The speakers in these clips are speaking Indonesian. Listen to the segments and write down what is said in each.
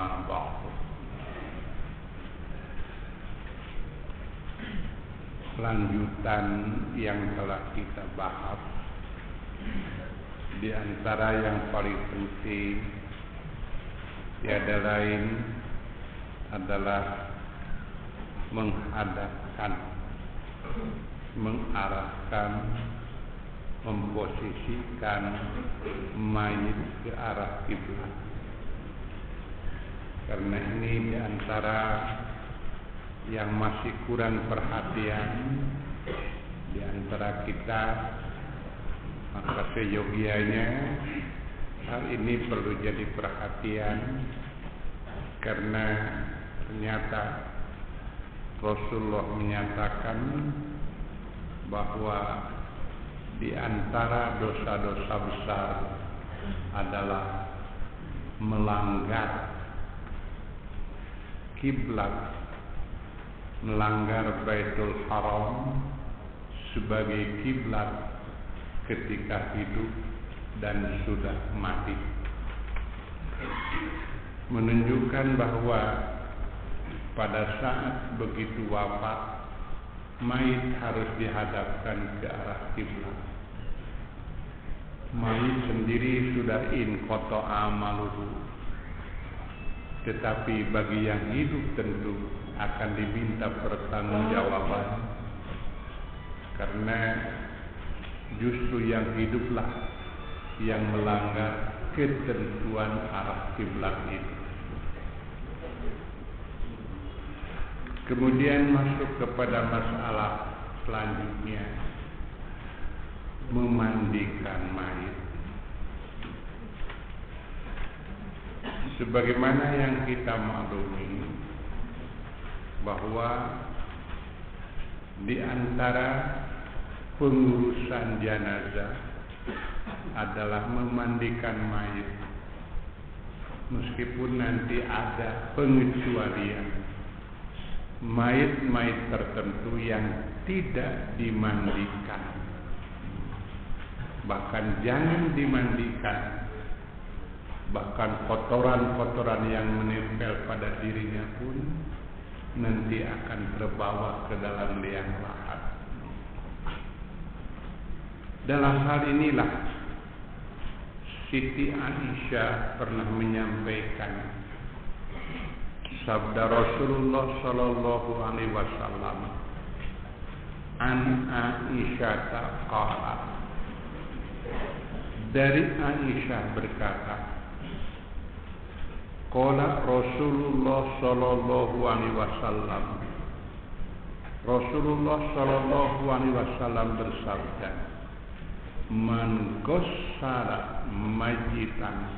Amma ba'du. Lanjutan yang telah kita bahas, di antara yang paling penting tiada lain adalah menghadapkan, mengarahkan, memposisikan mayit ke arah kiblat. Karena ini di antara yang masih kurang perhatian di antara kita, maka seyogianya hal ini perlu jadi perhatian, karena ternyata Rasulullah menyatakan bahwa di antara dosa-dosa besar adalah melanggar kiblat, melanggar Baitul Haram sebagai kiblat ketika hidup dan sudah mati. Menunjukkan bahwa pada saat begitu wafat, mayit harus dihadapkan ke arah kiblat. Mayit sendiri sudah inqata'a amaluhu, tetapi bagi yang hidup tentu akan diminta pertanggungjawaban, karena justru yang hiduplah yang melanggar ketentuan arah kiblat itu. Kemudian masuk kepada masalah selanjutnya, memandikan mayit. Sebagaimana yang kita maklumi bahwa di antara pengurusan jenazah adalah memandikan mayit, meskipun nanti ada pengecualian. Mayit-mayit tertentu yang tidak dimandikan, bahkan jangan dimandikan, bahkan kotoran-kotoran yang menempel pada dirinya pun nanti akan terbawa ke dalam liang lahat. Dalam hal inilah Siti Aisyah pernah menyampaikan sabda Rasulullah sallallahu alaihi wasallam, an Aisyah qalat, dari Aisyah berkata, qala Rasulullah sallallahu alaihi wasallam, Rasulullah sallallahu alaihi wasallam bersabda, man ghassala majitan,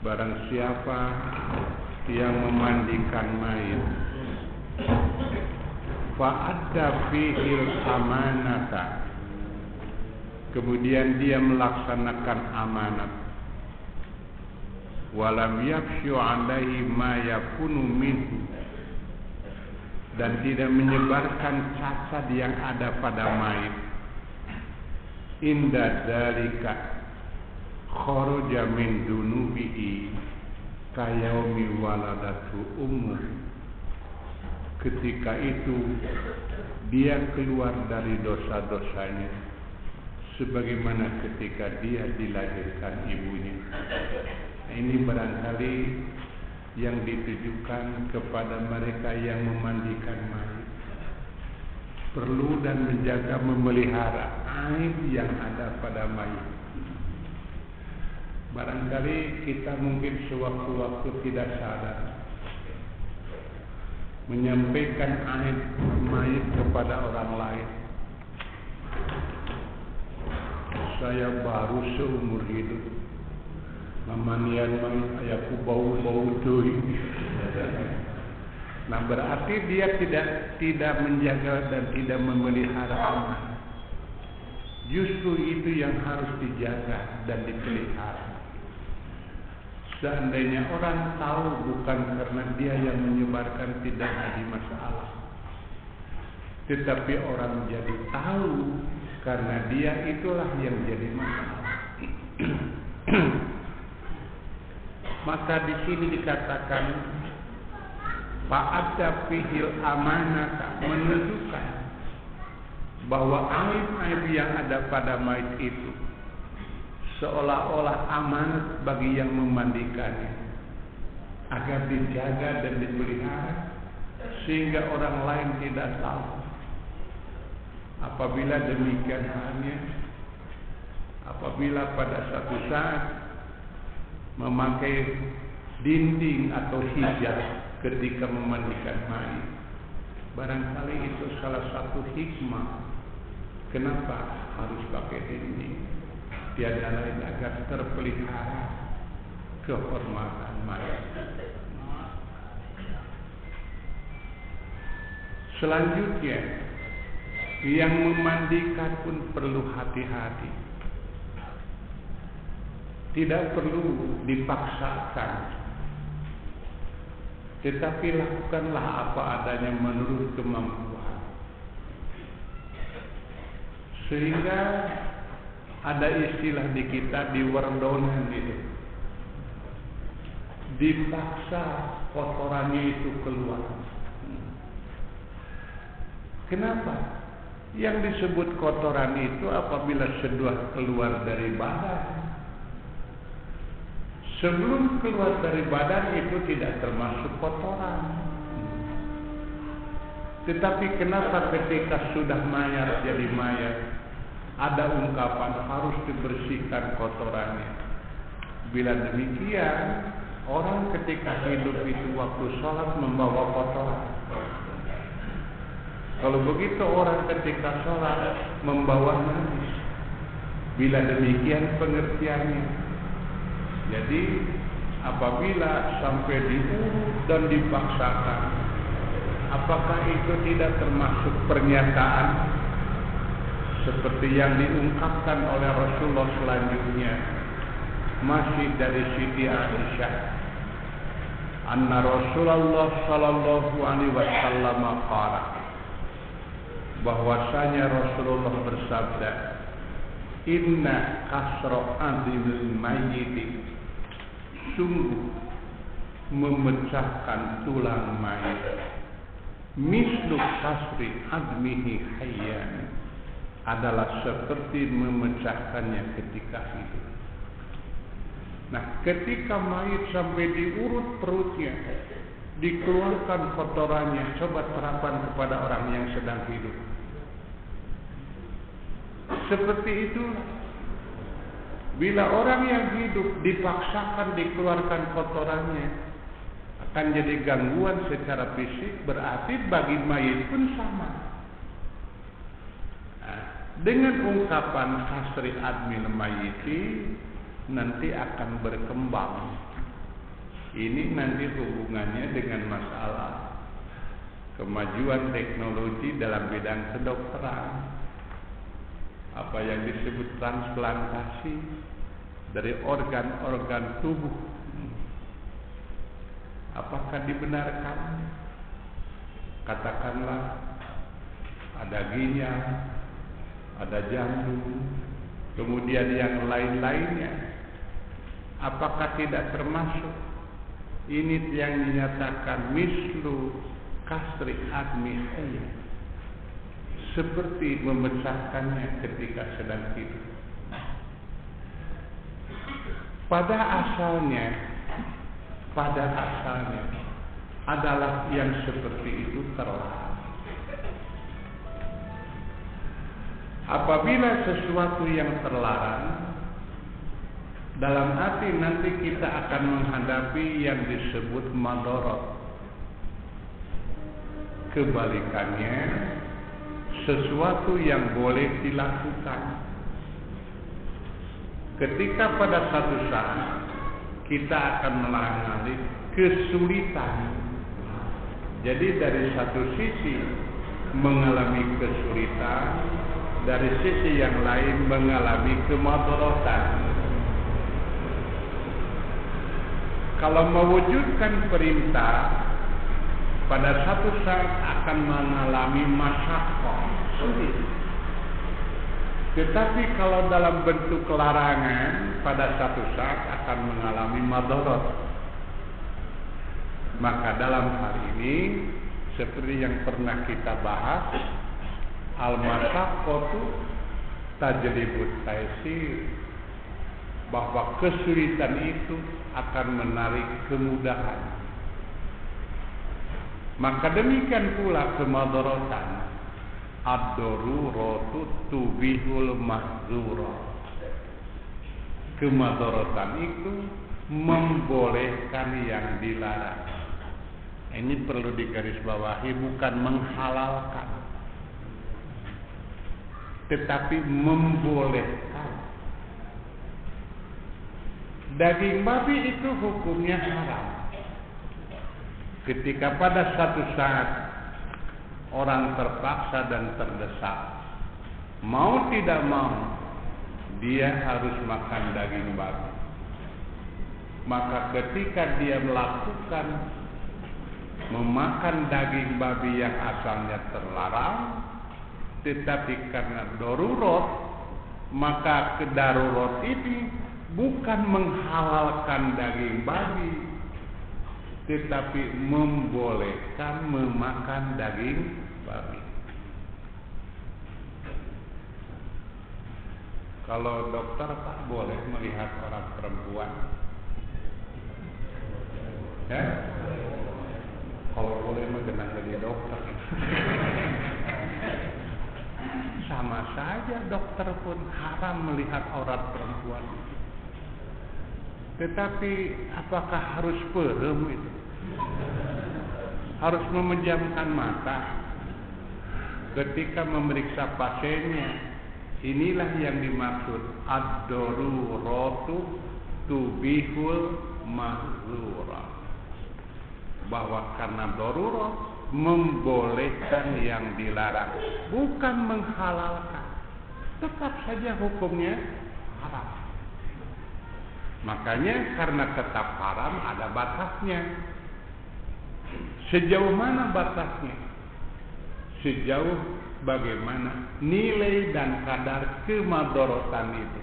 barang siapa yang memandikan mayit, fa'adda fihil amanata, kemudian dia melaksanakan amanat, walam yafshu alaihi ma yakunu minhu, dan tidak menyebarkan cacat yang ada pada mayit, inda dzalika kharaja min dunubihi kayaumi waladatu ummu, ketika itu dia keluar dari dosa-dosanya sebagaimana ketika dia dilahirkan ibunya. Ini barangkali yang ditujukan kepada mereka yang memandikan mayit, perlu dan menjaga memelihara aib yang ada pada mayit. Barangkali kita mungkin sewaktu-waktu tidak sadar menyampaikan aib mayit kepada orang lain. Saya baru seumur hidup mamanian mayit, ayahku bau-bau tuh. Nah, berarti dia tidak menjaga dan tidak memelihara amanah. Justru itu yang harus dijaga dan dipelihara. Seandainya orang tahu bukan karena dia yang menyebarkan, tidak ada masalah. Tetapi orang jadi tahu karena dia itulah yang jadi masalah. Maka di sini dikatakan fa'adda fihil amanata, menunjukkan bahwa aib-aib yang ada pada mayit itu seolah-olah amanat bagi yang memandikannya agar dijaga dan dipelihara sehingga orang lain tidak tahu. Apabila demikian halnya, apabila pada satu saat memakai dinding atau hijab ketika memandikan mayit, barangkali itu salah satu hikmah kenapa harus pakai dinding, tiada lain agar terpelihara kehormatan mayit. Selanjutnya, yang memandikan pun perlu hati-hati. Tidak perlu dipaksakan, tetapi lakukanlah apa adanya menurut kemampuan. Sehingga ada istilah di kita di Wardonan itu, dipaksa kotorannya itu keluar. Kenapa? Yang disebut kotoran itu apabila sudah keluar dari badan. Sebelum keluar dari badan itu tidak termasuk kotoran. Tetapi kenapa ketika sudah mayat jadi mayat, ada ungkapan harus dibersihkan kotorannya. Bila demikian, orang ketika hidup itu waktu sholat membawa kotoran. Kalau begitu orang ketika sholat membawa najis. Bila demikian pengertiannya. Jadi apabila sampai diurut dan dipaksakan, apakah itu tidak termasuk pernyataan seperti yang diungkapkan oleh Rasulullah selanjutnya, masih dari Siti Aisyah, anna Rasulullah sallallahu alaihi wasallam qala, bahwasanya Rasulullah bersabda, inna kasra adil mayyit, sungguh memecahkan tulang mayit, mislu kasri admihi hayyan, adalah seperti memecahkannya ketika hidup. Nah, ketika mayit sampai diurut perutnya, dikeluarkan kotorannya, coba terapkan kepada orang yang sedang hidup. Seperti itu. Bila orang yang hidup dipaksakan dikeluarkan kotorannya, akan jadi gangguan secara fisik, berarti bagi mayit pun sama. Nah, dengan ungkapan hasri admil mayyiti nanti akan berkembang. Ini nanti hubungannya dengan masalah kemajuan teknologi dalam bidang kedokteran. Apa yang disebut transplantasi dari organ-organ tubuh, apakah dibenarkan? Katakanlah ada ginjal, ada jantung, kemudian yang lain-lainnya, apakah tidak termasuk? Ini yang dinyatakan mislu kasri admi hayy, seperti memecahkannya ketika sedang hidup. Pada asalnya adalah yang seperti itu terlarang. Apabila sesuatu yang terlarang, dalam arti nanti kita akan menghadapi yang disebut madharat. Kebalikannya, sesuatu yang boleh dilakukan. Ketika pada satu saat kita akan mengalami kesulitan, jadi dari satu sisi mengalami kesulitan, dari sisi yang lain mengalami kemadharatan. Kalau mewujudkan perintah, pada satu saat akan mengalami masyaqqah, sulit. Tetapi kalau dalam bentuk larangan, pada satu saat akan mengalami madharat, Maka dalam hal ini seperti yang pernah kita bahas, al-masyaqqatu tajlibut taysir, bahwa kesulitan itu akan menarik kemudahan. Maka demikian pula kemadharatan, ad-daruratu tubihul mahdzura. Kemadharatan itu membolehkan yang dilarang. Ini perlu digarisbawahi, bukan menghalalkan, tetapi membolehkan. Daging babi itu hukumnya haram. Ketika pada satu saat orang terpaksa dan terdesak, mau tidak mau dia harus makan daging babi. Maka ketika dia memakan daging babi yang asalnya terlarang, tetapi karena darurat, maka kedarurat ini bukan menghalalkan daging babi, tetapi membolehkan memakan daging babi. Kalau dokter tak boleh melihat orang perempuan, ya? Kalau boleh mah kena jadi dokter. Sama saja dokter pun haram melihat aurat perempuan. Tetapi apakah harus perem itu? Harus memejamkan mata ketika memeriksa pasiennya. Inilah yang dimaksud ad-daruratu tubihul mahdzura, bahwa karena darurat membolehkan yang dilarang, bukan menghalalkan. Tetap saja hukumnya haram. Makanya karena tetap haram ada batasnya. Sejauh mana batasnya? Sejauh bagaimana nilai dan kadar kemadharatan itu.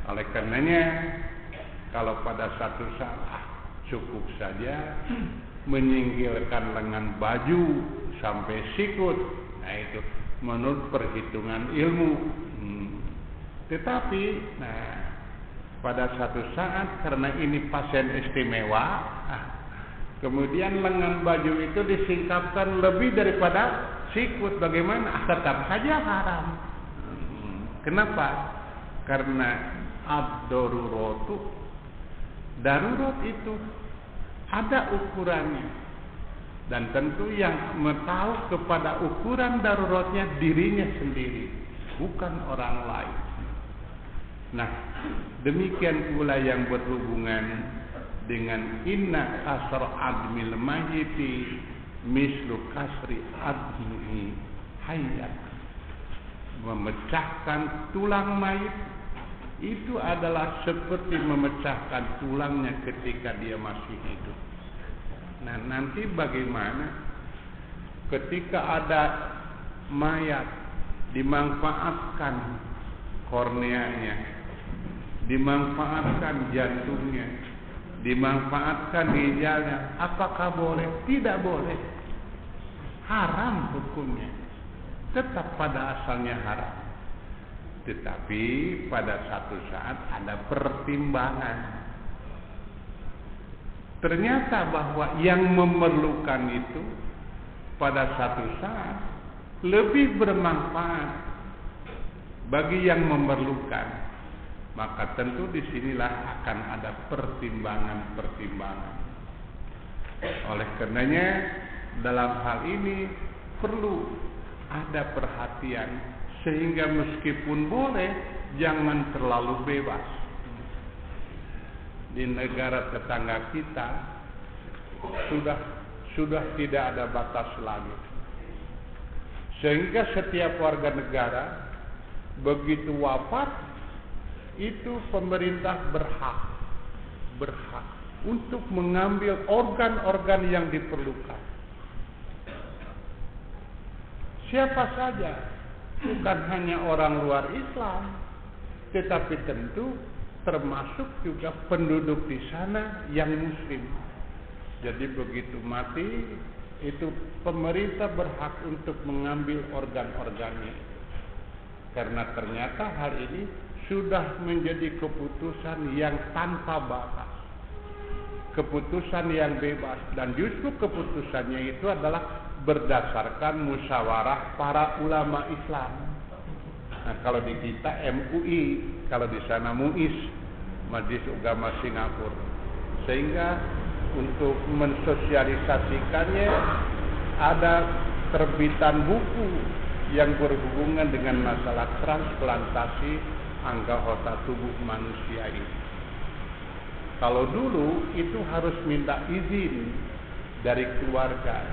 Oleh karenanya, kalau pada satu saat cukup saja menyingkirkan lengan baju sampai sikut, nah itu menurut perhitungan ilmu. Tetapi, pada satu saat karena ini pasien istimewa, kemudian lengan baju itu disingkapkan lebih daripada sikut, bagaimana? Tetap saja haram. Kenapa? Karena ad-daruratu, darurat itu ada ukurannya, dan tentu yang tahu kepada ukuran daruratnya dirinya sendiri, bukan orang lain. Nah, demikian pula yang berhubungan dengan inna kasr admil mayyiti mislu kasri admihi hayat. Memecahkan tulang mayit itu adalah seperti memecahkan tulangnya ketika dia masih hidup. Nah, nanti bagaimana ketika ada mayat dimanfaatkan korneanya, dimanfaatkan jantungnya, dimanfaatkan ginjalnya, apakah boleh? Tidak boleh. Haram hukumnya. Tetap pada asalnya haram. Tetapi pada satu saat ada pertimbangan. Ternyata bahwa yang memerlukan itu pada satu saat lebih bermanfaat bagi yang memerlukan. Maka tentu disinilah akan ada pertimbangan-pertimbangan. Oleh karenanya dalam hal ini perlu ada perhatian, sehingga meskipun boleh, jangan terlalu bebas. Di negara tetangga kita sudah tidak ada batas lagi, sehingga setiap warga negara begitu wafat itu pemerintah berhak untuk mengambil organ-organ yang diperlukan. Siapa saja, bukan hanya orang luar Islam, tetapi tentu termasuk juga penduduk di sana yang muslim. Jadi begitu mati itu pemerintah berhak untuk mengambil organ-organnya. Karena ternyata hal ini sudah menjadi keputusan yang tanpa batas. Keputusan yang bebas, dan justru keputusannya itu adalah berdasarkan musyawarah para ulama Islam. Nah, kalau di kita MUI, kalau di sana MUIS, Majelis Ulama Singapura. Sehingga untuk mensosialisasikannya ada terbitan buku yang berhubungan dengan masalah transplantasi anggota tubuh manusia ini. Kalau dulu itu harus minta izin dari keluarga,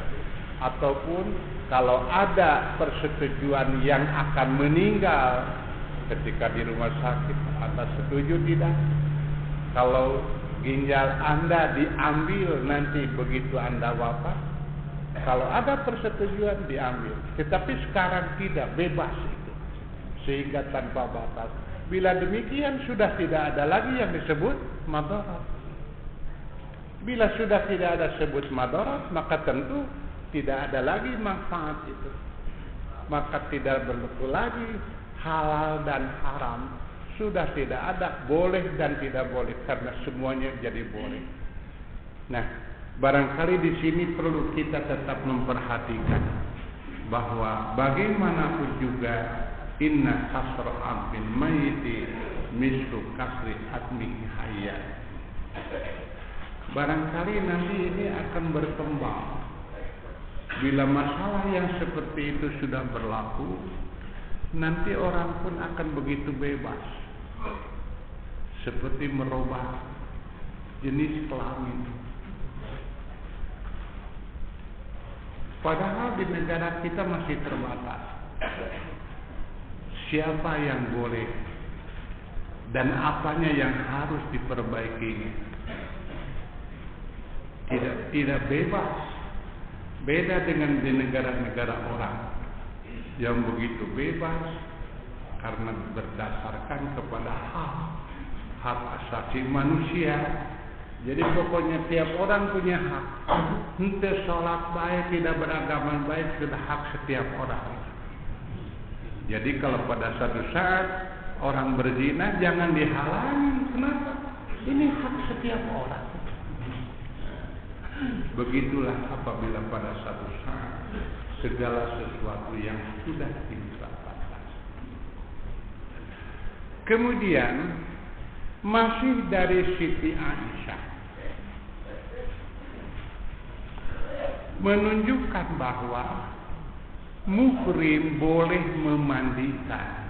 ataupun kalau ada persetujuan yang akan meninggal ketika di rumah sakit, Anda setuju tidak? Kalau ginjal Anda diambil nanti begitu Anda wafat, kalau ada persetujuan diambil. Tetapi sekarang tidak, bebas itu, sehingga tanpa batas. Bila demikian sudah tidak ada lagi yang disebut madarat. Bila sudah tidak ada sebut madarat, maka tentu tidak ada lagi manfaat itu. Maka tidak berlaku lagi halal dan haram. Sudah tidak ada boleh dan tidak boleh, karena semuanya jadi boleh. Nah, barangkali di sini perlu kita tetap memperhatikan bahwa bagaimanapun juga inna kasra abin maiti mislu kasri admihi hayya. Barangkali nanti ini akan berkembang. Bila masalah yang seperti itu sudah berlaku, nanti orang pun akan begitu bebas, seperti merubah jenis kelamin. Padahal di negara kita masih terbatas siapa yang boleh dan apanya yang harus diperbaikinya. Tidak bebas. Beda dengan di negara-negara orang yang begitu bebas karena berdasarkan kepada hak asasi manusia. Jadi pokoknya tiap orang punya hak. Entah sholat baik, tidak beragama baik, sudah hak setiap orang. Jadi kalau pada suatu saat orang berzina jangan dihalangi. Kenapa? Ini hak setiap orang. Begitulah apabila pada suatu saat segala sesuatu yang sudah ditetapkan. Kemudian masih dari Siti Aisyah menunjukkan bahwa muhrim boleh memandikan.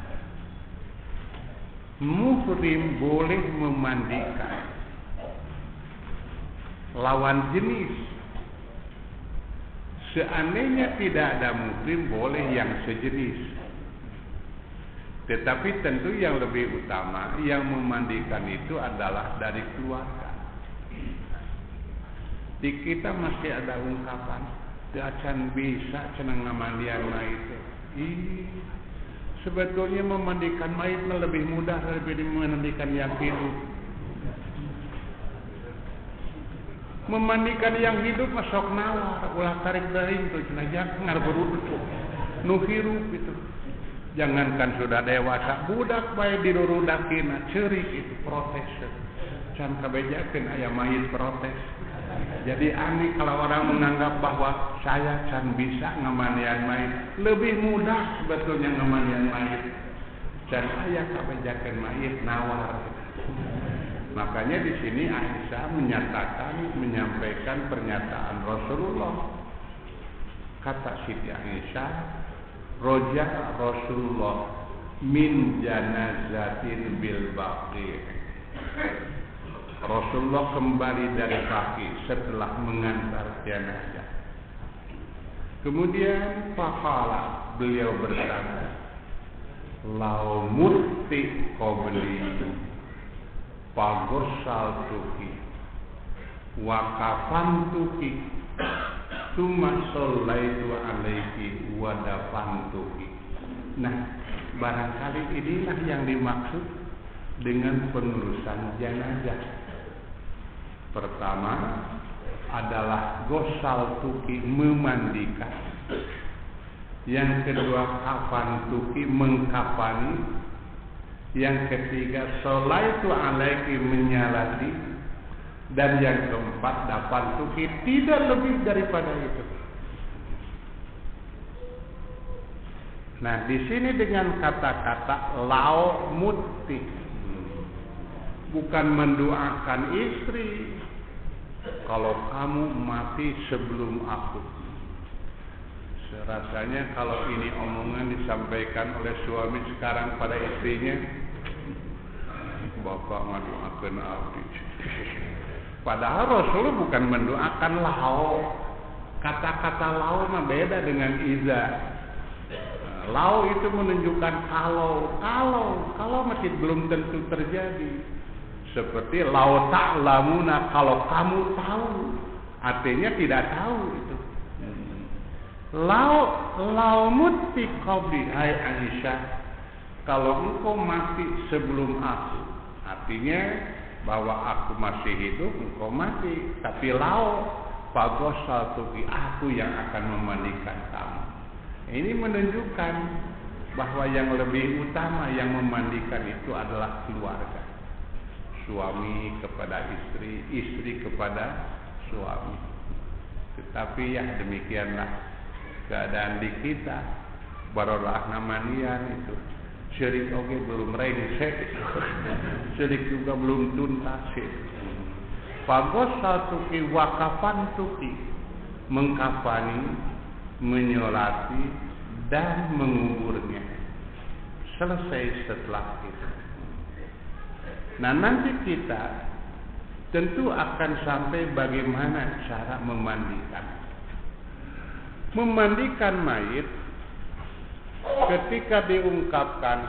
Muhrim boleh memandikan lawan jenis. Seandainya tidak ada muhrim, boleh yang sejenis. Tetapi tentu yang lebih utama yang memandikan itu adalah dari keluarga. Di kita masih ada ungkapan acan bisa cenang ngamandian mayit. Sebetulnya memandikan mayit lebih mudah daripada memandikan yang hidup. Memandikan yang hidup masuk nawar, ulah tarik daring tuh jenazah ngarberudut tuh, nu hirup itu. Jangankan sudah dewasa, budak bae dirurudakina ceurik itu protes. Can kabejakeun aya mayit protes. Jadi aneh kalau orang menganggap bahwa saya can bisa ngamandian mayit, lebih mudah sebetulnya ngamandian mayit. Can aya kabejakeun mayit nawar. Makanya di sini Aisyah menyampaikan pernyataan Rasulullah. Kata Siti Aisyah, roja Rasulullah min janazatin bil baqi. Rasulullah kembali dari Baqi setelah mengantar jenazah. Kemudian faqala, beliau berkata, lau mutti qabli pagosal tuki wakafan tuki tuma sallaitu alaiki wadafan tuki. Nah, barangkali inilah yang dimaksud dengan pengurusan jenazah. Pertama adalah gosal tuki, memandikan. Yang kedua kafan tuki, mengkafani. Yang ketiga sholaitu alaiki, menyalati. Dan yang keempat dafan tuki, tidak lebih daripada itu. Nah, di sini dengan kata-kata lau muti, bukan mendoakan istri, kalau kamu mati sebelum aku. Rasanya kalau ini omongan disampaikan oleh suami sekarang pada istrinya, bapak mendoakan abdi. Padahal Rasul bukan mendoakan lau. Kata-kata lau mah beda dengan iza. Lau itu menunjukkan kalau masih belum tentu terjadi. Seperti lau ta'lamuna, kalau kamu tahu, artinya tidak tahu itu. Lau muti qabli, hai Aisyah, kalau engkau mati sebelum aku, artinya bahwa aku masih hidup, engkau mati. Tapi lau fagosal tuki, aku yang akan memandikan kamu. Ini menunjukkan bahwa yang lebih utama yang memandikan itu adalah keluarga. Suami kepada istri, istri kepada suami. Tetapi ya demikianlah keadaan di kita. Barolah namanian itu. Syirik oke belum rengsek. Syirik juga belum tuntas. Fagosal tuki wakafan tuki, mengkafani, menyolati dan menguburnya. Selesai setelah itu. Nah, nanti kita tentu akan sampai bagaimana cara memandikan. Memandikan mayit ketika diungkapkan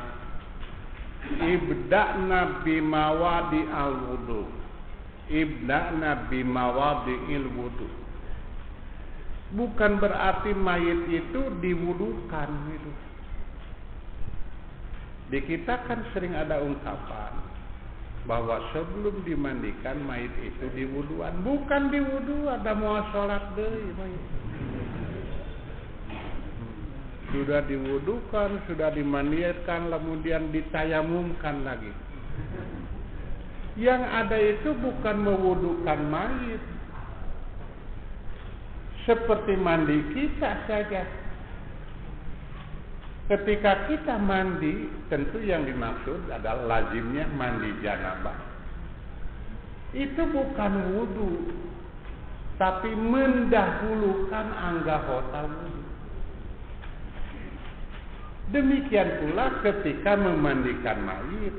ibda'na bimawadi al-wudu. Ibda'na bimawadi il-wudu. Bukan berarti mayit itu diwudukan gitu. Di kita kan sering ada ungkapan bahwa sebelum dimandikan mayit itu diwuduan. Bukan diwudu, ada mau sholat deui mayit. Sudah diwudukan, sudah dimandikan, kemudian ditayamumkan lagi. Yang ada itu bukan mewudukan mayit, seperti mandi kita saja. Ketika kita mandi, tentu yang dimaksud adalah lazimnya mandi janabah. Itu bukan wudu, tapi mendahulukan anggota wudu. Demikian pula ketika memandikan mayit,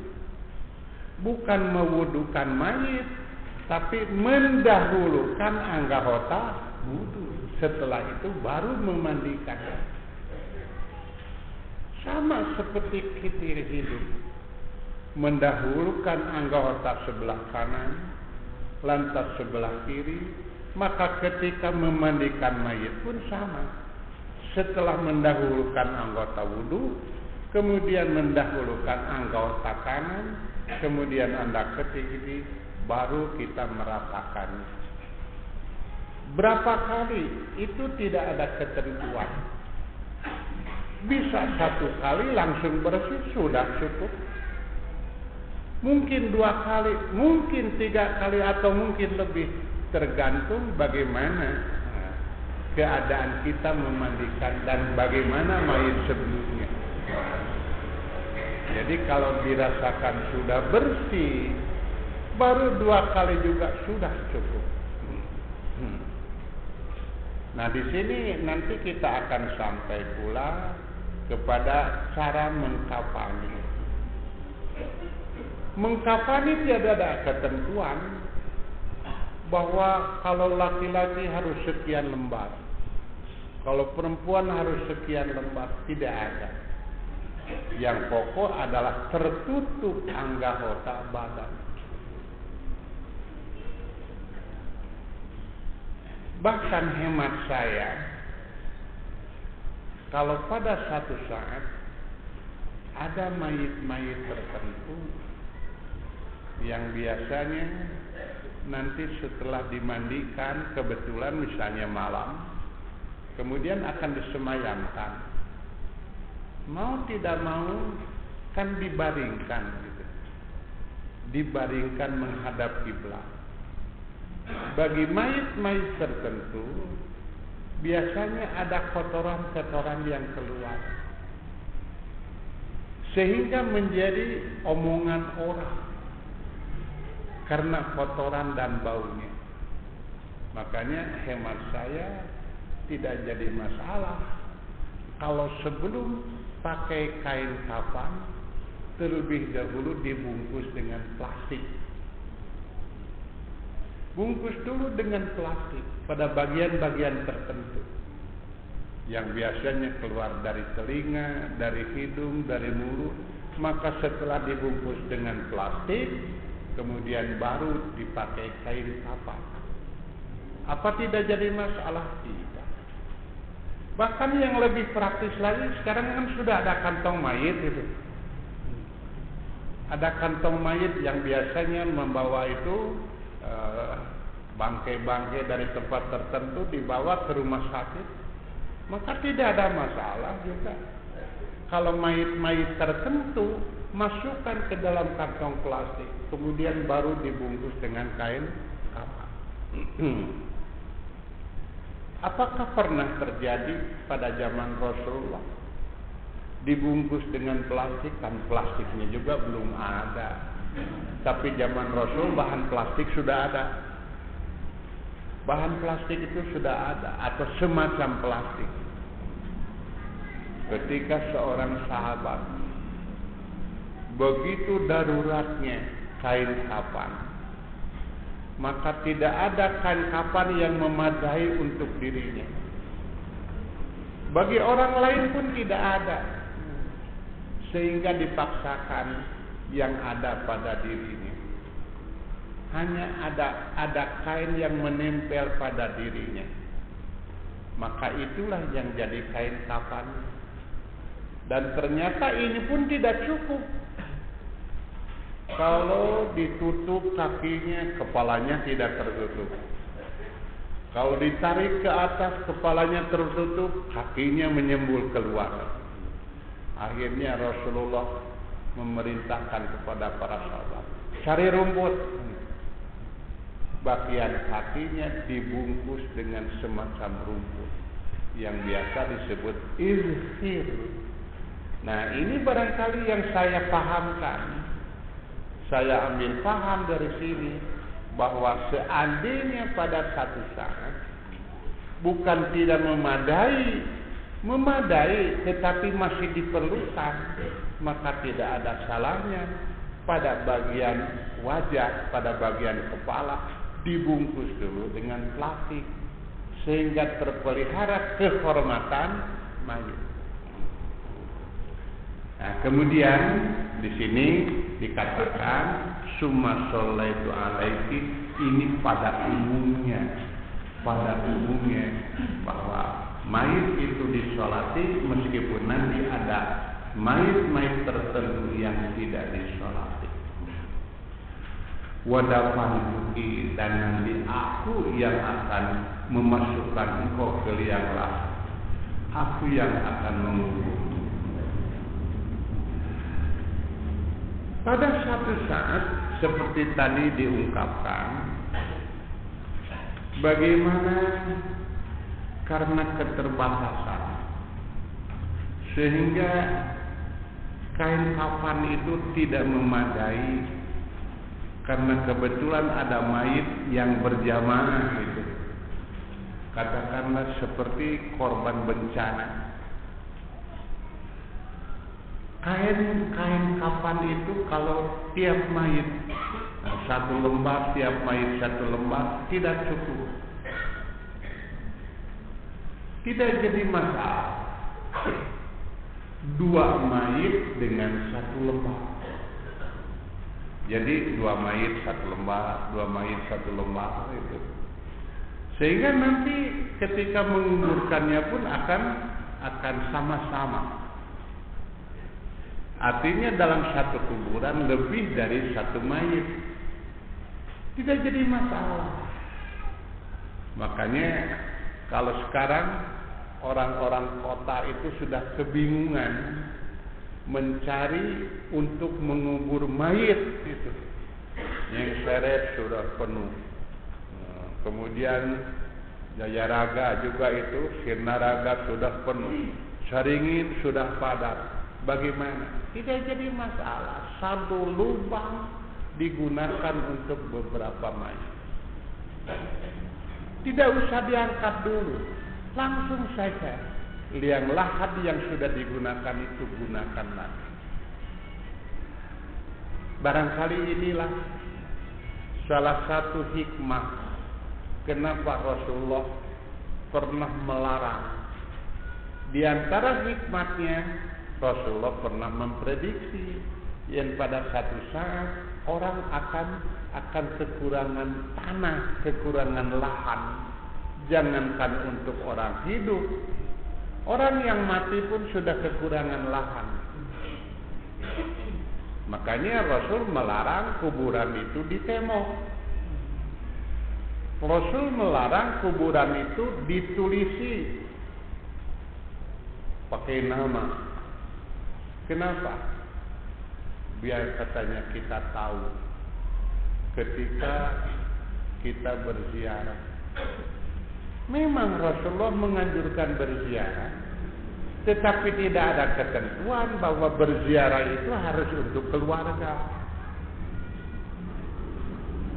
bukan mewudukan mayit, tapi mendahulukan anggota wudu. Setelah itu baru memandikan. Sama seperti kita hidup, mendahulukan anggota sebelah kanan, lantas sebelah kiri. Maka ketika memandikan mayit pun sama. Setelah mendahulukan anggota wudu, kemudian mendahulukan anggota kanan, kemudian anda kiri, baru kita meratakannya. Berapa kali itu tidak ada ketentuan. Bisa satu kali langsung bersih sudah cukup. Mungkin 2 kali, mungkin 3 kali atau mungkin lebih, tergantung bagaimana keadaan kita memandikan dan bagaimana mayit sebelumnya. Jadi kalau dirasakan sudah bersih, baru 2 kali juga sudah cukup. Nah, di sini nanti kita akan sampai pula kepada cara mengkafani. Mengkafani tidak ada ketentuan bahwa kalau laki-laki harus sekian lembar, kalau perempuan harus sekian lembar, tidak ada. Yang pokok adalah tertutup anggota badan. Bahkan hemat saya, kalau pada satu saat ada mayit-mayit tertentu yang biasanya nanti setelah dimandikan, kebetulan misalnya malam, kemudian akan disemayamkan. Mau tidak mau kan dibaringkan gitu. Dibaringkan menghadap kiblat. Bagi mayit-mayit tertentu biasanya ada kotoran-kotoran yang keluar, sehingga menjadi omongan orang karena kotoran dan baunya. Makanya hemat saya tidak jadi masalah kalau sebelum pakai kain kafan terlebih dahulu dibungkus dengan plastik. Bungkus dulu dengan plastik pada bagian-bagian tertentu yang biasanya keluar dari telinga, dari hidung, dari mulut. Maka setelah dibungkus dengan plastik, kemudian baru dipakai kain kafan. Apa tidak jadi masalah? Tidak. Bahkan yang lebih praktis lagi, sekarang kan sudah ada kantong mayit itu. Ada kantong mayit yang biasanya membawa itu bangkai-bangkai dari tempat tertentu dibawa ke rumah sakit, maka tidak ada masalah juga. Kalau mayit-mayit tertentu masukkan ke dalam kantong plastik, kemudian baru dibungkus dengan kain kafan. Apakah pernah terjadi pada zaman Rasulullah dibungkus dengan plastik? Kan plastiknya juga belum ada. Tapi zaman Rasul bahan plastik sudah ada. Bahan plastik itu sudah ada atau semacam plastik. Ketika seorang sahabat begitu daruratnya kain kafan, maka tidak ada kain kafan yang memadai untuk dirinya. Bagi orang lain pun tidak ada, sehingga dipaksakan yang ada pada dirinya. Hanya ada kain yang menempel pada dirinya. Maka itulah yang jadi kain kafan. Dan ternyata ini pun tidak cukup. Kalau ditutup kakinya, kepalanya tidak tertutup. Kalau ditarik ke atas, kepalanya tertutup, kakinya menyembul keluar. Akhirnya Rasulullah memerintahkan kepada para sahabat, cari rumput. Bagian kakinya dibungkus dengan semacam rumput yang biasa disebut izhir. Nah, ini barangkali yang saya pahamkan. Saya ambil paham dari sini bahwa seandainya pada satu saat bukan tidak memadai tetapi masih diperlukan, maka tidak ada salahnya pada bagian wajah, pada bagian kepala dibungkus dulu dengan plastik sehingga terpelihara kehormatan mayit. Nah, kemudian di sini dikatakan summa shallaitu alaiki, ini pada umumnya bahwa mayit itu disolati meskipun nanti ada mayit-mayit tertentu yang tidak disolati. Wadafantuki, dan nanti aku yang akan memasukkan engkau ke liang lahat, aku yang akan mengubur. Pada satu saat seperti tadi diungkapkan, bagaimana karena keterbatasan sehingga kain kafan itu tidak memadai, karena kebetulan ada mayit yang berjamaah itu, katakanlah seperti korban bencana. Kain kafan itu kalau tiap mayit satu lembar, tiap mayit satu lembar tidak cukup. Tidak jadi masalah. 2 mayit dengan 1 lembar. Jadi 2 mayit 1 lembar, 2 mayit 1 lembar itu. Sehingga nanti ketika menguburkannya pun akan sama-sama. Artinya dalam satu kuburan lebih dari satu mayit. Tidak jadi masalah. Makanya kalau sekarang orang-orang kota itu sudah kebingungan mencari untuk mengubur mayit itu. Yang Seret sudah penuh. Kemudian Jayaraga juga itu, Sirnaraga sudah penuh. Saringin sudah padat. Bagaimana? Tidak jadi masalah. Satu lubang digunakan untuk beberapa mayat. Tidak usah diangkat dulu. Langsung saja liang lahat yang sudah digunakan itu gunakan lagi. Barangkali inilah salah satu hikmah kenapa Rasulullah pernah melarang. Di antara hikmatnya, Rasulullah pernah memprediksi yang pada satu saat orang akan kekurangan tanah, kekurangan lahan. Jangankan untuk orang hidup, orang yang mati pun sudah kekurangan lahan. Makanya Rasul melarang kuburan itu ditembok. Rasul melarang kuburan itu ditulisi pakai nama. Kenapa? Biar katanya kita tahu ketika kita berziarah. Memang Rasulullah menganjurkan berziarah, tetapi tidak ada ketentuan bahwa berziarah itu harus untuk keluarga.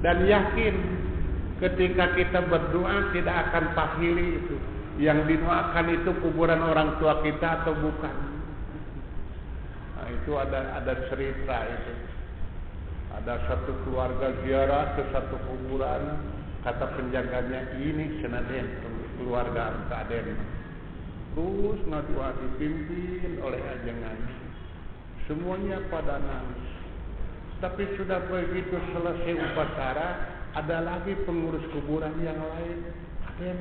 Dan yakin ketika kita berdoa tidak akan pahili itu. Yang didoakan itu kuburan orang tua kita atau bukan. Nah, itu ada cerita itu. Ada satu keluarga ziarah ke satu kuburan, kata penjaganya ini senaden keluarga Aden. Terus ngadua dipimpin oleh ajengan. Semuanya pada nangis. Tapi sudah begitu selesai upacara, ada lagi pengurus kuburan yang lain. Aden,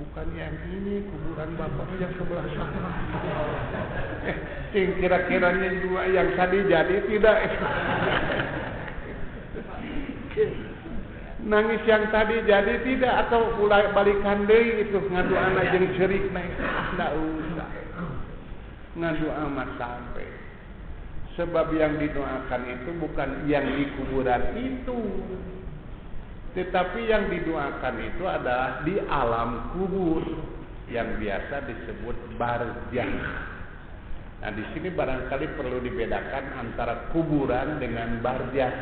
bukan yang ini, kuburan bapak yang sebelah sana. Kira-kiranya juga yang tadi jadi tidak. Nangis yang tadi jadi tidak, atau mulai balikan deui itu ngadu anak jeung syirik naik. Enggak usah. Ngadu amat sampai. Sebab yang didoakan itu bukan yang di kuburan itu. Tetapi yang didoakan itu adalah di alam kubur yang biasa disebut barzah. Nah, di sini barangkali perlu dibedakan antara kuburan dengan barzah.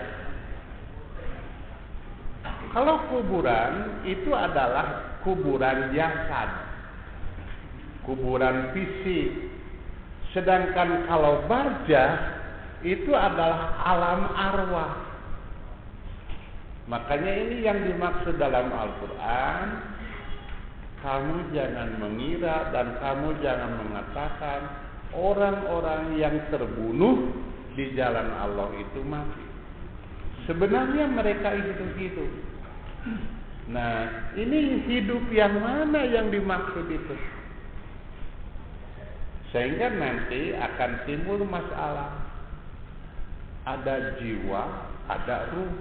Kalau kuburan itu adalah kuburan jasad, kuburan fisik. Sedangkan kalau barzah itu adalah alam arwah. Makanya ini yang dimaksud dalam Al-Quran. Kamu jangan mengira dan kamu jangan mengatakan orang-orang yang terbunuh di jalan Allah itu mati. Sebenarnya mereka hidup. Nah, ini hidup yang mana yang dimaksud itu? Sehingga nanti akan timbul masalah. Ada jiwa, ada ruh.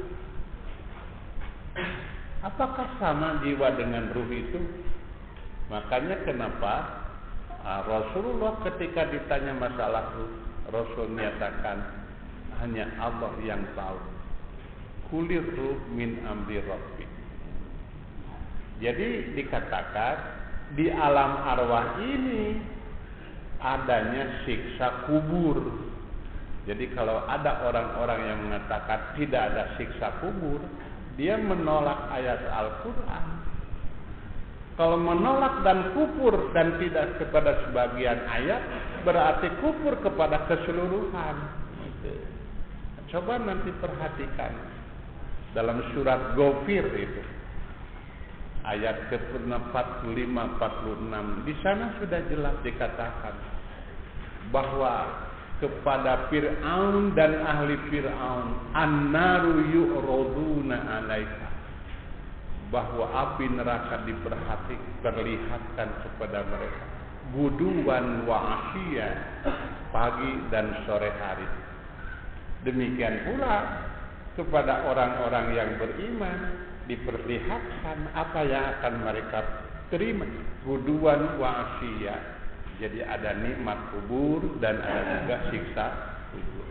Apakah sama jiwa dengan ruh itu? Makanya kenapa Rasulullah ketika ditanya masalah ruh, Rasul menyatakan hanya Allah yang tahu. Kulir ruh min amri rabbi. Jadi dikatakan di alam arwah ini adanya siksa kubur. Jadi kalau ada orang-orang yang mengatakan tidak ada siksa kubur, dia menolak ayat Al-Quran. Kalau menolak dan kufur dan tidak kepada sebagian ayat, berarti kufur kepada keseluruhan. Coba nanti perhatikan dalam surat Ghafir itu, ayat ke-45-46. Di sana sudah jelas dikatakan bahwa kepada Fir'aun dan ahli Fir'aun, an-naru yu'raduna 'alaika, bahwa api neraka diperlihatkan kepada mereka. guduwan wa asyiya, pagi dan sore hari. Demikian pula kepada orang-orang yang beriman diperlihatkan apa yang akan mereka terima, guduwan wa asyiya. Jadi ada nikmat kubur dan ada juga siksa kubur.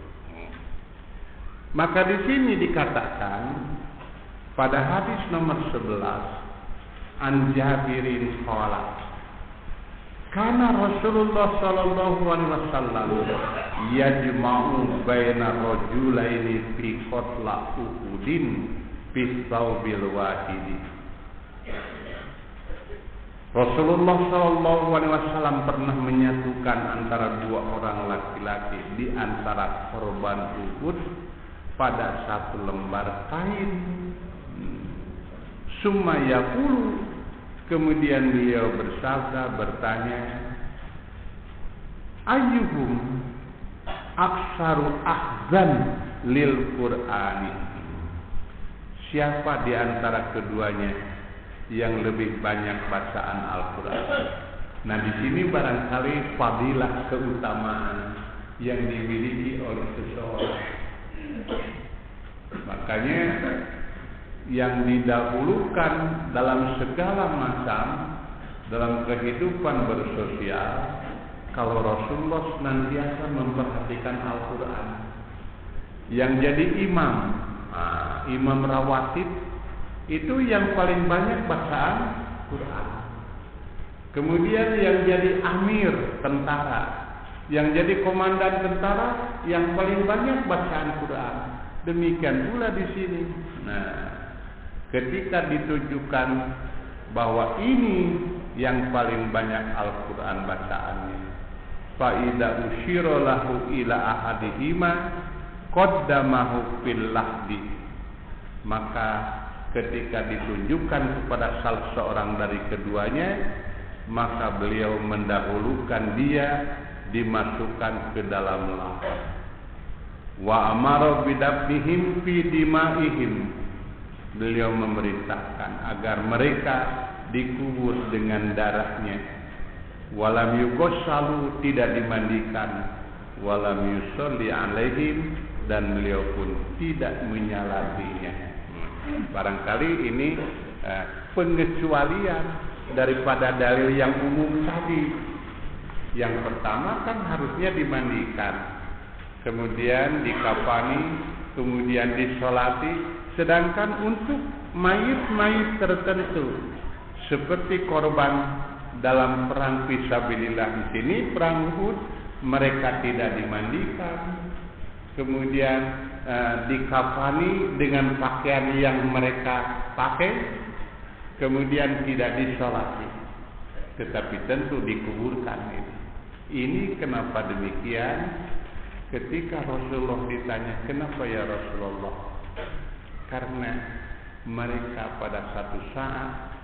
Maka di sini dikatakan pada hadis nomor 11, an Jabirin qala, kana Rasulullah sallallahu alaihi wasallam yajma'u baina rajulaini fi qatla Uhudin fi thawbil wahidi. Rasulullah sallallahu alaihi wasallam pernah menyatukan antara dua orang laki-laki di antara korban Uhud pada satu lembar kain. Summa yaqulu, kemudian beliau bersabda, bertanya, ayyuhum aksaru ahzan lil Qur'ani, siapa di antara keduanya yang lebih banyak bacaan Al-Qur'an. Nah, di sini barangkali fadilah keutamaan yang dimiliki oleh seseorang. Makanya yang didahulukan dalam segala macam dalam kehidupan bersosial, kalau Rasulullah senantiasa memperhatikan Al-Quran. Yang jadi imam, imam rawatib itu yang paling banyak bacaan Quran. Kemudian yang jadi amir tentara, yang jadi komandan tentara, yang paling banyak bacaan Quran. Demikian pula di sini. Nah, ketika ditujukan bahwa ini yang paling banyak Al-Quran bacaannya, fa idza usyira lahu ila ahadihima qaddamahu fil lahdi, maka ketika ditunjukkan kepada salah seorang dari keduanya, maka beliau mendahulukan dia dimasukkan ke dalam lahat. Wa amara bidafnihim fi dimaihim, beliau memerintahkan agar mereka dikubur dengan darahnya. Walam yughassalu, tidak dimandikan. Walam yusolli alaihim, dan beliau pun tidak menyalatinya. Barangkali ini pengecualian daripada dalil yang umum tadi. Yang pertama kan harusnya dimandikan, kemudian dikafani, kemudian disolati. Sedangkan untuk mayit-mayit tertentu seperti korban dalam perang fisabilillah di sini, perang Uhud, mereka tidak dimandikan, kemudian dikafani dengan pakaian yang mereka pakai, kemudian tidak disolati, tetapi tentu dikuburkan. Ini kenapa demikian? Ketika Rasulullah ditanya, kenapa ya Rasulullah? Karena mereka pada satu saat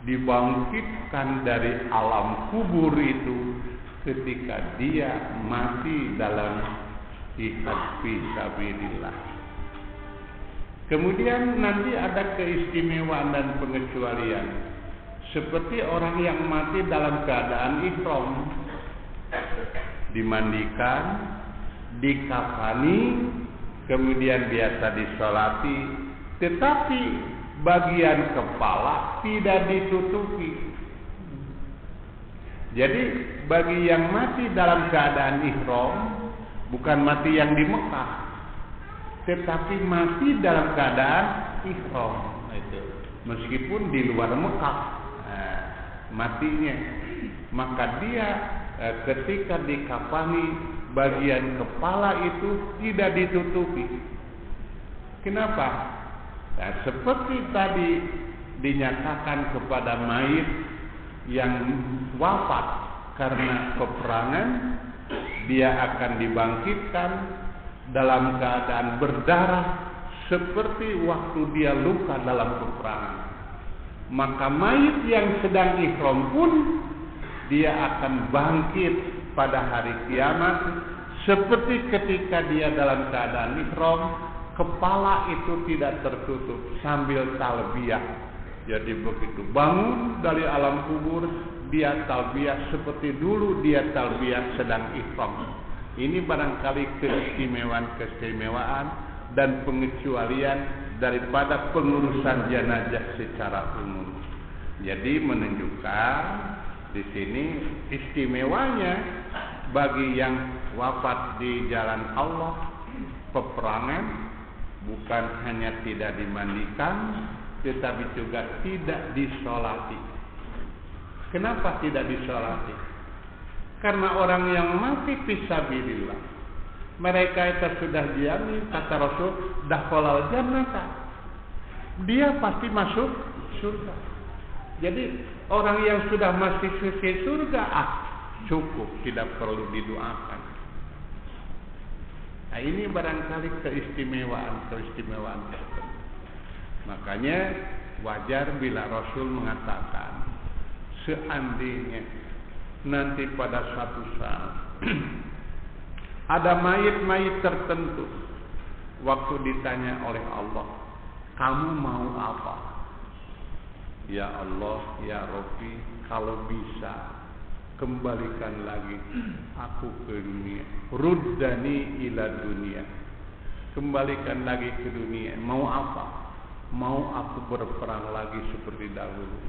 dibangkitkan dari alam kubur itu ketika dia mati dalam jihad fisabilillah. Kemudian nanti ada keistimewaan dan pengecualian, seperti orang yang mati dalam keadaan ihram, dimandikan, dikafani, kemudian biasa disolati, tetapi bagian kepala tidak ditutupi. Jadi bagi yang mati dalam keadaan ihram, bukan mati yang di Mekah, tetapi mati dalam keadaan ihram, itu meskipun di luar Mekah matinya, maka dia ketika dikafani, bagian kepala itu tidak ditutupi. Kenapa? Nah, seperti tadi dinyatakan kepada mayit yang wafat karena peperangan, dia akan dibangkitkan dalam keadaan berdarah seperti waktu dia luka dalam peperangan. Maka mayit yang sedang ihram pun dia akan bangkit pada hari kiamat seperti ketika dia dalam keadaan ihram, kepala itu tidak tertutup sambil talbiyah. Jadi begitu bangun dari alam kubur, dia talbiyah seperti dulu dia talbiyah sedang ihram. Ini barangkali keistimewaan dan pengecualian daripada pengurusan jenazah secara umum. Jadi menunjukkan di sini istimewanya bagi yang wafat di jalan Allah, peperangan, bukan hanya tidak dimandikan, tetapi juga tidak disolati. Kenapa tidak disolati? Karena orang yang mati fisabilillah, mereka itu sudah dijamin, kata Rasul, dakhalal jannata, dia pasti masuk surga. Jadi orang yang sudah masuk surga, cukup, tidak perlu didoakan. Nah, ini barangkali keistimewaan. Makanya wajar bila Rasul mengatakan, seandainya nanti pada suatu saat ada mayit-mayit tertentu, waktu ditanya oleh Allah, kamu mau apa? Ya Allah, ya Rabbi, kalau bisa kembalikan lagi aku ke dunia. Ruddani ila dunia. Kembalikan lagi ke dunia. Mau apa? Mau aku berperang lagi seperti dahulu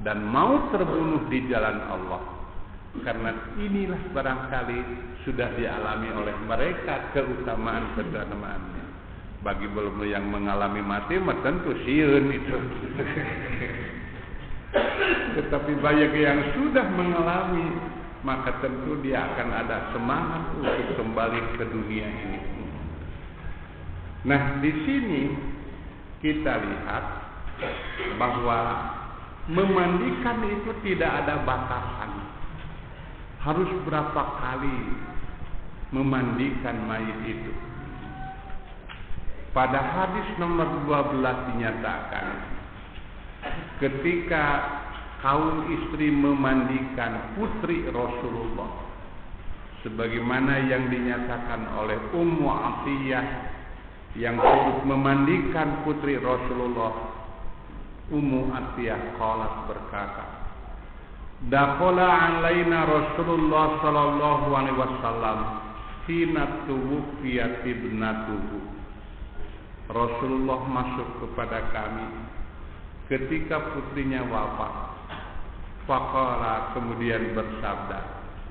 dan mau terbunuh di jalan Allah. Karena inilah barangkali sudah dialami oleh mereka keutamaannya. Bagi belum yang mengalami mati, tentu sieun itu. Tetapi banyak yang sudah mengalami, maka tentu dia akan ada semangat untuk kembali ke dunia ini. Nah, di sini kita lihat bahwa memandikan itu tidak ada batasan. Harus berapa kali memandikan mayit itu. Pada hadis nomor 12 dinyatakan, ketika kaum istri memandikan putri Rasulullah, sebagaimana yang dinyatakan oleh Ummu Atiyah yang turut memandikan putri Rasulullah, Ummu Atiyah qalat berkata, dakhala alaina Rasulullah sallallahu alaihi wasallam hina tuwfiyat ibnatuhu. Rasulullah masuk kepada kami ketika putrinya wafat. Faqala, kemudian bersabda,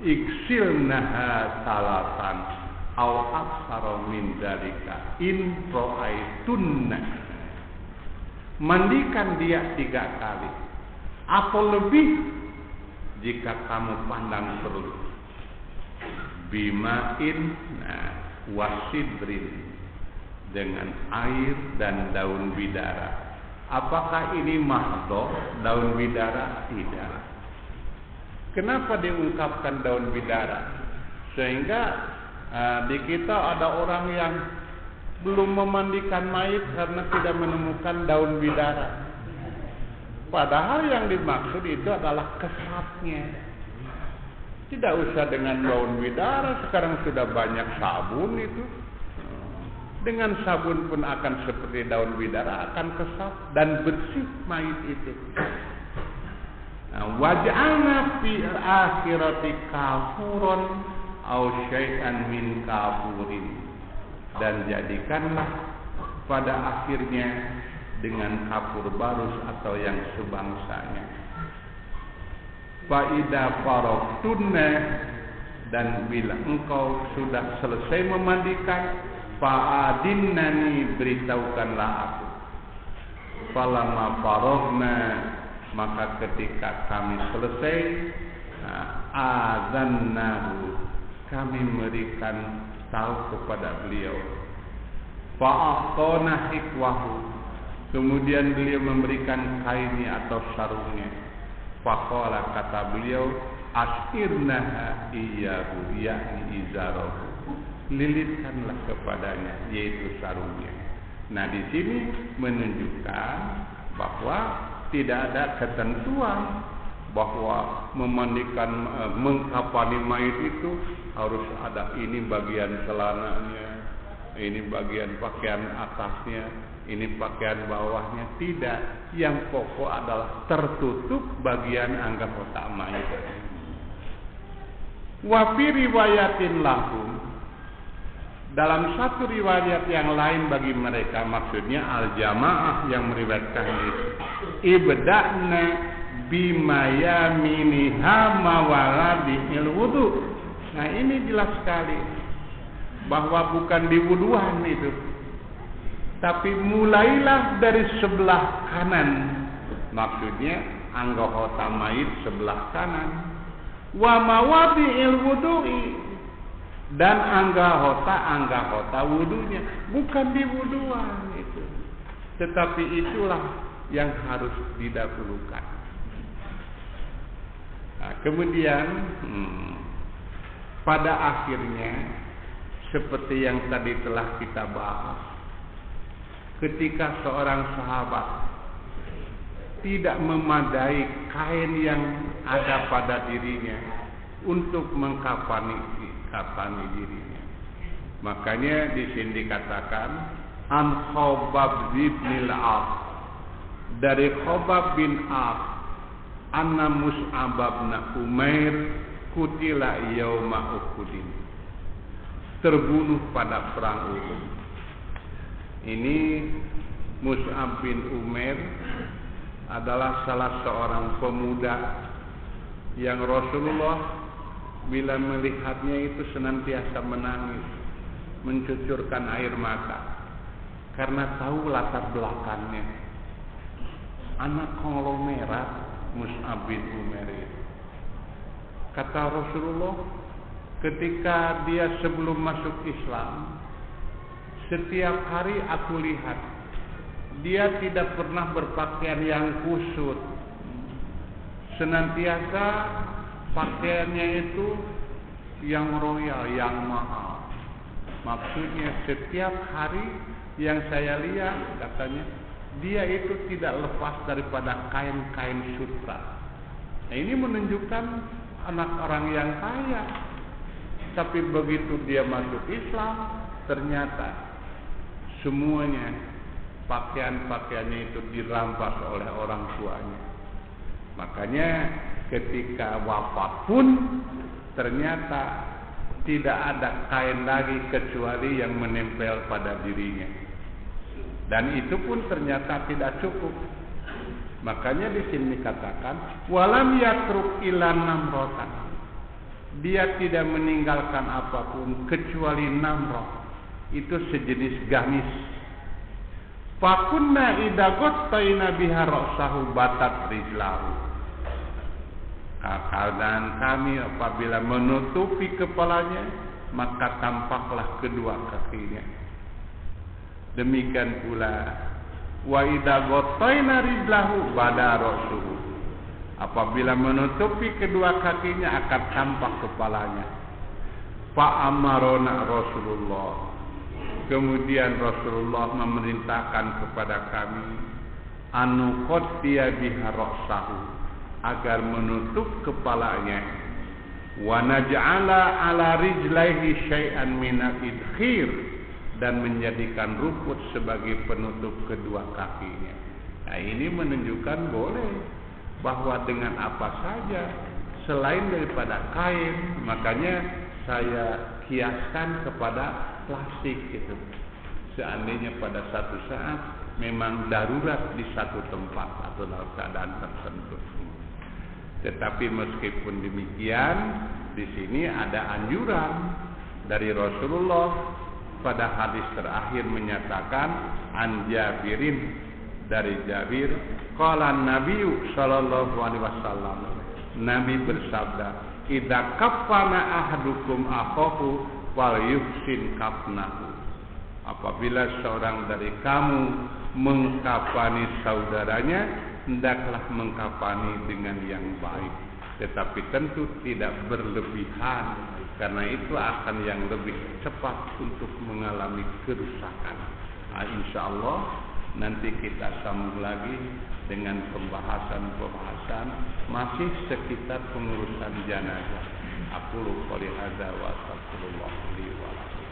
iksilnaha salatan aw aktsara min dzalika in ra'aitunna. Mandikan dia 3 kali atau lebih jika kamu pandang perlu. Bima'in wasidrin, dengan air dan daun bidara. Apakah ini mahdoh daun bidara? Tidak. Kenapa diungkapkan daun bidara? Sehingga di kita ada orang yang belum memandikan mayit karena tidak menemukan daun bidara. Padahal yang dimaksud itu adalah kesatnya. Tidak usah dengan daun bidara, sekarang sudah banyak sabun itu. Dengan sabun pun akan seperti daun bidara, akan kesat dan bersih mayit itu. Waj'alna fi akhirati kafuran aw syai'an min kafurin, dan jadikanlah pada akhirnya dengan kafur barus atau yang sebangsanya. Faida faraqtunna, dan bila engkau sudah selesai memandikan, fa'adinnani, beritahukanlah aku. Falamma faragna, maka ketika kami selesai, azannahu, kami memberikan tahu kepada beliau. Fa'aqana hikwahu, kemudian beliau memberikan kainnya atau sarungnya. Faqala, kata beliau, asirnaha iyyahu, yakni izarahu, lilitkanlah kepadanya, yaitu sarungnya. Nah, di sini menunjukkan bahwa tidak ada ketentuan bahwa memandikan, mengkafani mayit itu harus ada ini bagian celananya, ini bagian pakaian atasnya, ini pakaian bawahnya. Tidak, yang pokok adalah tertutup bagian anggota mayit. Wa fi riwayatin lahum, dalam satu riwayat yang lain bagi mereka, maksudnya al-jamaah yang meriwayatkan itu, ibda'na bimayaminiha mawaladihil wudu. Nah ini jelas sekali bahwa bukan di wuduan itu, tapi mulailah dari sebelah kanan, maksudnya anggota mayit sebelah kanan. Wa mawadhi'il wudu'i, dan anggota wudunya bukan di wuduan itu, tetapi itulah yang harus didahulukan. Nah, kemudian pada akhirnya seperti yang tadi telah kita bahas, ketika seorang sahabat tidak memadai kain yang ada pada dirinya untuk mengkafani dirinya, makanya di sini dikatakan an Khobab bin al-As, dari Khobab bin As, anna Mus'ab bin Umair kutila yauma Uhudin, terbunuh pada perang Uhud. Ini Mus'ab bin Umair adalah salah seorang pemuda yang Rasulullah bila melihatnya itu senantiasa menangis, mencucurkan air mata, karena tahu latar belakangnya. Anak konglomerat Mus'ab bin Umair itu. Kata Rasulullah, ketika dia sebelum masuk Islam, setiap hari aku lihat dia tidak pernah berpakaian yang kusut, senantiasa pakaiannya itu yang royal, yang mahal. Maksudnya setiap hari yang saya lihat, katanya dia itu tidak lepas daripada kain-kain sutra. Nah, ini menunjukkan anak orang yang kaya. Tapi begitu dia masuk Islam, ternyata semuanya pakaian-pakaiannya itu dirampas oleh orang tuanya. Makanya ketika wafat pun ternyata tidak ada kain lagi kecuali yang menempel pada dirinya. Dan itu pun ternyata tidak cukup. Makanya di sini dikatakan walam yatruk illa namrotan. Dia tidak meninggalkan apapun kecuali namrah. Itu sejenis gamis. Fakunna idza ghattayna biha ra'sahu batat rijlahu. Keadaan kami apabila menutupi kepalanya, maka tampaklah kedua kakinya. Demikian pula wa idza ghattayna rijlahu bada ra'suhu. Apabila menutupi kedua kakinya akan tampak kepalanya. Fa amarona Rasulullah. Kemudian Rasulullah memerintahkan kepada kami anu qaddiya biha ra'sahu, agar menutup kepalanya, wa naj'ala ala rijlaihi syai'an minal idkhir, dan menjadikan rumput sebagai penutup kedua kakinya. Nah, ini menunjukkan boleh bahwa dengan apa saja selain daripada kain. Makanya saya kiaskan kepada plastik itu. Seandainya pada satu saat memang darurat di satu tempat atau dalam keadaan tertentu. Tetapi meskipun demikian, di sini ada anjuran dari Rasulullah pada hadis terakhir menyatakan an Jabirin, dari Jabir, qala Nabi sallallahu alaihi wasallam, Nabi bersabda, idza kaffana ahadukum akhahu wal yuhsin kafnahu. Apabila seorang dari kamu mengkafani saudaranya, hendaklah mengkafani dengan yang baik, tetapi tentu tidak berlebihan, karena itu akan yang lebih cepat untuk mengalami kerusakan. Nah, insyaallah nanti kita sambung lagi dengan pembahasan masih sekitar pengurusan jenazah. Aku qouli hadza wa astaghfirullah li wa lakum.